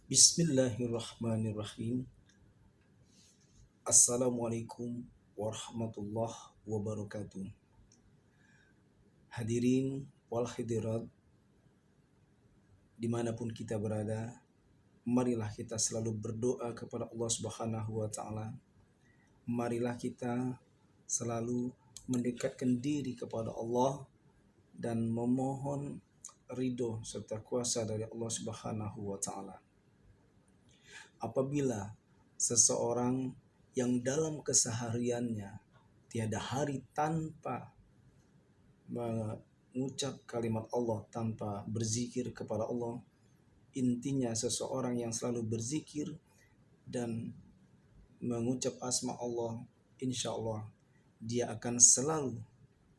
Bismillahirrahmanirrahim. Assalamualaikum warahmatullahi wabarakatuh. Hadirin wal hadirat dimanapun kita berada, marilah kita selalu berdoa kepada Allah Subhanahu wa Ta'ala. Marilah kita selalu mendekatkan diri kepada Allah dan memohon ridho serta kuasa dari Allah Subhanahu wa Ta'ala. Apabila seseorang yang dalam kesehariannya tiada hari tanpa mengucap kalimat Allah, tanpa berzikir kepada Allah, intinya seseorang yang selalu berzikir dan mengucap asma Allah, insya Allah dia akan selalu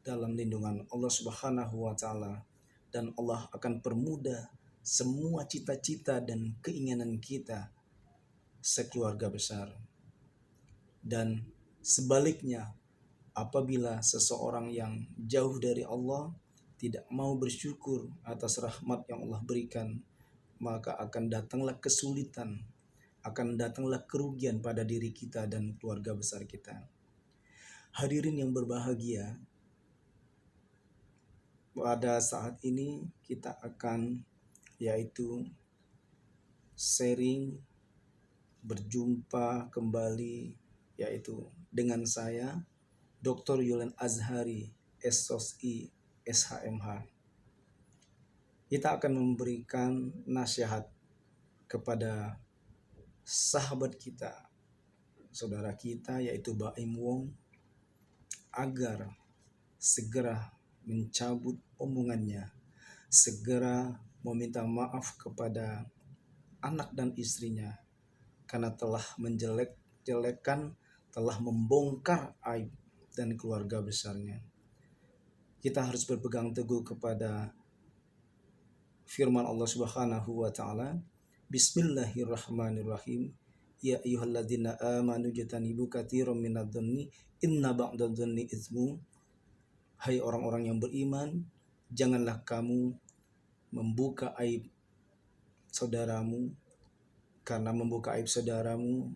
dalam lindungan Allah Subhanahu wa Ta'ala, dan Allah akan permudah semua cita-cita dan keinginan kita sekeluarga besar. Dan sebaliknya, apabila seseorang yang jauh dari Allah tidak mau bersyukur atas rahmat yang Allah berikan, maka akan datanglah kesulitan, akan datanglah kerugian pada diri kita dan keluarga besar kita. Hadirin yang berbahagia, pada saat ini kita akan yaitu sharing, berjumpa kembali yaitu dengan saya Dr. Yulan Azhari SOSI SHMH. Kita akan memberikan nasihat kepada sahabat kita, saudara kita yaitu Baim Wong, agar segera mencabut omongannya, segera meminta maaf kepada anak dan istrinya karena telah menjelek-jelekan, telah membongkar aib dan keluarga besarnya. Kita harus berpegang teguh kepada firman Allah Subhanahu wa Ta'ala. Bismillahirrahmanirrahim. Ya ayyuhalladzina amanu jatanibu katsiran minadh-dhanni inna ba'dadh-dhanni itsmu. Hai orang-orang yang beriman, janganlah kamu membuka aib saudaramu, karena membuka aib saudaramu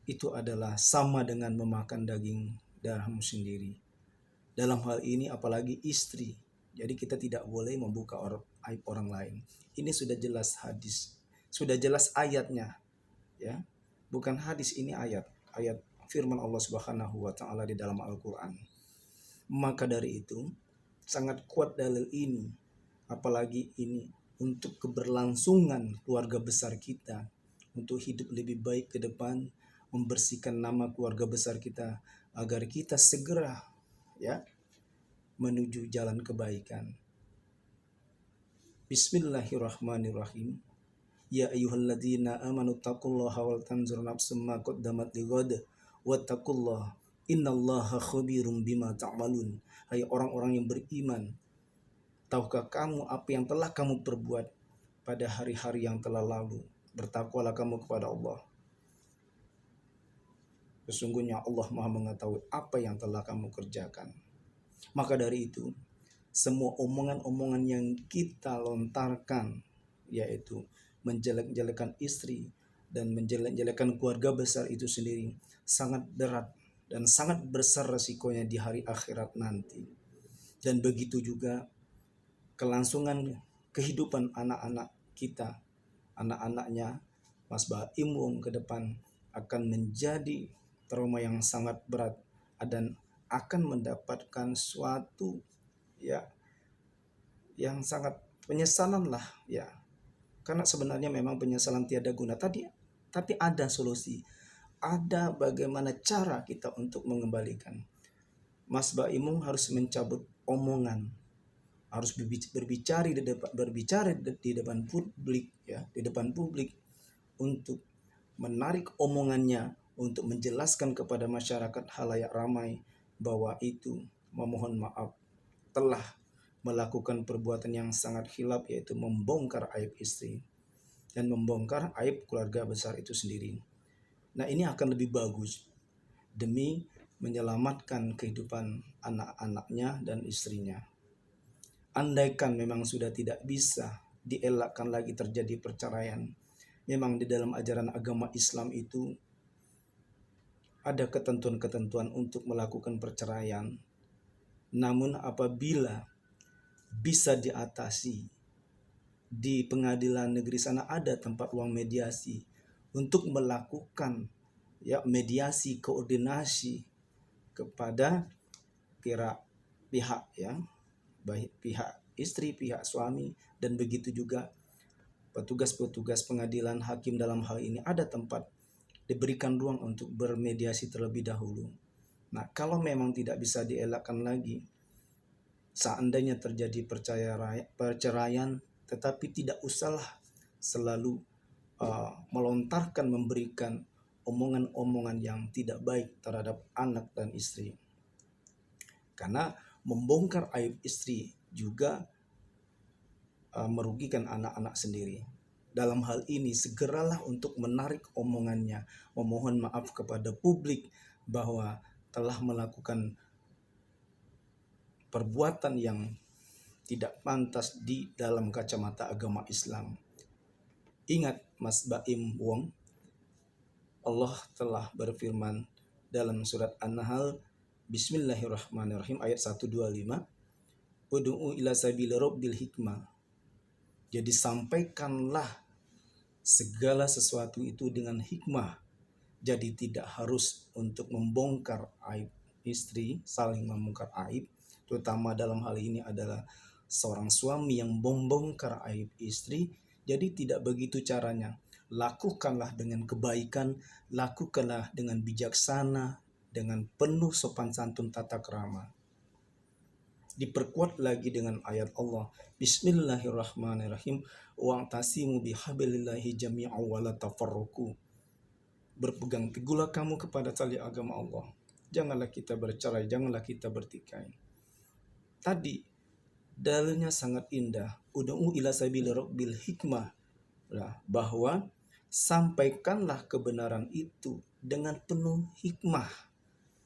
itu adalah sama dengan memakan daging darahmu sendiri. Dalam hal ini apalagi istri. Jadi kita tidak boleh membuka aib orang lain. Ini sudah jelas hadis, sudah jelas ayatnya, ya. Bukan hadis, ini ayat firman Allah Subhanahu wa Ta'ala di dalam Al-Qur'an. Maka dari itu sangat kuat dalil ini, apalagi ini untuk keberlangsungan keluarga besar kita, untuk hidup lebih baik ke depan, membersihkan nama keluarga besar kita, agar kita segera ya menuju jalan kebaikan. Bismillahirrahmanirrahim. Ya ayyuhalladzina amanu taqullaha wal tanzur nafsum ma qaddamat lighad wattaqullaha innallaha khabirum bima ta'malun. Hai orang-orang yang beriman, tahukah kamu apa yang telah kamu perbuat pada hari-hari yang telah lalu? Bertakwalah kamu kepada Allah. Sesungguhnya Allah Maha mengetahui apa yang telah kamu kerjakan. Maka dari itu, semua omongan-omongan yang kita lontarkan, yaitu menjelek-jelekan istri dan menjelek-jelekan keluarga besar itu sendiri, sangat berat dan sangat besar resikonya di hari akhirat nanti. Dan begitu juga kelangsungan kehidupan anak-anak kita, anak-anaknya Mas Baim Wong ke depan akan menjadi trauma yang sangat berat dan akan mendapatkan suatu ya yang sangat penyesalan lah ya. Karena sebenarnya memang penyesalan tiada guna tapi ada solusi. Ada bagaimana cara kita untuk mengembalikan. Mas Baim Wong harus mencabut omongan, harus berbicara di depan publik ya, di depan publik, untuk menarik omongannya, untuk menjelaskan kepada masyarakat halayak ramai bahwa itu memohon maaf telah melakukan perbuatan yang sangat khilaf, yaitu membongkar aib istri dan membongkar aib keluarga besar itu sendiri. Nah, ini akan lebih bagus demi menyelamatkan kehidupan anak-anaknya dan istrinya. Andaikan memang sudah tidak bisa dielakkan lagi terjadi perceraian, memang di dalam ajaran agama Islam itu ada ketentuan-ketentuan untuk melakukan perceraian. Namun apabila bisa diatasi, di pengadilan negeri sana ada tempat ruang mediasi untuk melakukan mediasi, koordinasi kepada pihak baik pihak istri, pihak suami, dan begitu juga petugas-petugas pengadilan, hakim dalam hal ini ada tempat diberikan ruang untuk bermediasi terlebih dahulu. Nah, kalau memang tidak bisa dielakkan lagi, seandainya terjadi perceraian, tetapi tidak usahlah selalu melontarkan, memberikan omongan-omongan yang tidak baik terhadap anak dan istri. Karena membongkar aib istri juga merugikan anak-anak sendiri. Dalam hal ini segeralah untuk menarik omongannya, memohon maaf kepada publik bahwa telah melakukan perbuatan yang tidak pantas di dalam kacamata agama Islam. Ingat Mas Baim Wong, Allah telah berfirman dalam surat An-Nahl, Bismillahirrahmanirrahim, ayat 125, Ud'u ila sabili rabbil hikmah. Jadi sampaikanlah segala sesuatu itu dengan hikmah. Jadi tidak harus untuk membongkar aib istri, saling membongkar aib, terutama dalam hal ini adalah seorang suami yang membongkar aib istri. Jadi tidak begitu caranya. Lakukanlah dengan kebaikan, lakukanlah dengan bijaksana, dengan penuh sopan santun tata krama. Diperkuat lagi dengan ayat Allah, Bismillahirrahmanirrahim, wa'tasimu bihablillahi jami'an wa la tafarruqu. Berpegang teguhlah kamu kepada tali agama Allah. Janganlah kita bercerai, janganlah kita bertikai. Tadi dalilnya sangat indah. Ud'u ila sabili rabbil hikmah. Bahwa sampaikanlah kebenaran itu dengan penuh hikmah.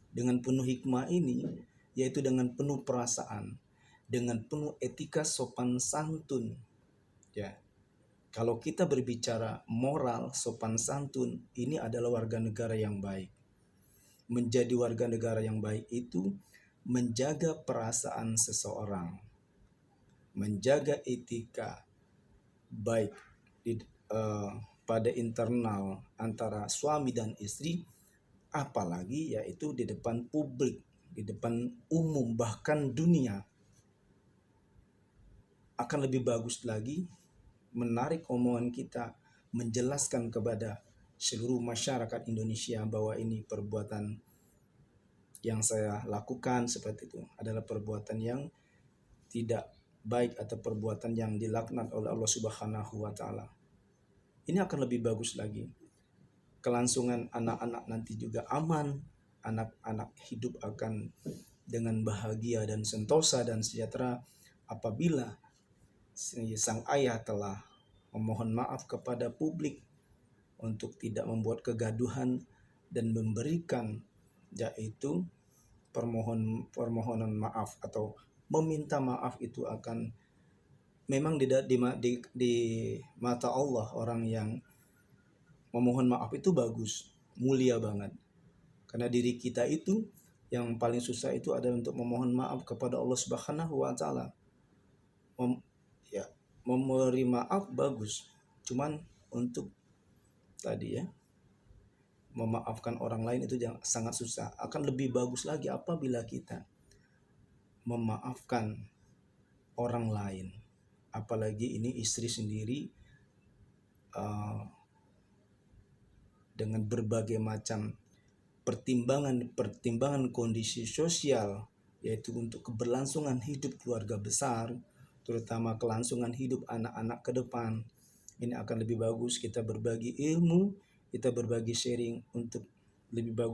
Dengan penuh hikmah ini yaitu dengan penuh perasaan, dengan penuh etika sopan santun. Ya. Kalau kita berbicara moral, sopan santun, ini adalah warga negara yang baik. Menjadi warga negara yang baik itu menjaga perasaan seseorang, menjaga etika baik pada internal antara suami dan istri, apalagi yaitu di depan publik, di depan umum, bahkan dunia. Akan lebih bagus lagi menarik omongan kita, menjelaskan kepada seluruh masyarakat Indonesia bahwa ini perbuatan yang saya lakukan seperti itu adalah perbuatan yang tidak baik atau perbuatan yang dilaknat oleh Allah Subhanahu wa taala. Ini akan lebih bagus lagi. Kelangsungan anak-anak nanti juga aman. Anak-anak hidup akan dengan bahagia dan sentosa dan sejahtera apabila sang ayah telah memohon maaf kepada publik untuk tidak membuat kegaduhan dan memberikan yaitu permohonan maaf atau meminta maaf. Itu akan memang di mata Allah, orang yang memohon maaf itu bagus, mulia banget. Karena diri kita itu yang paling susah itu adalah untuk memohon maaf kepada Allah Subhanahu wa taala. Memberi maaf bagus, cuman untuk tadi memaafkan orang lain itu sangat susah. Akan lebih bagus lagi apabila kita memaafkan orang lain, apalagi ini istri sendiri, dengan berbagai macam pertimbangan kondisi sosial, yaitu untuk keberlangsungan hidup keluarga besar, terutama kelangsungan hidup anak-anak ke depan. Ini akan lebih bagus kita berbagi ilmu, kita berbagi sharing untuk lebih bagus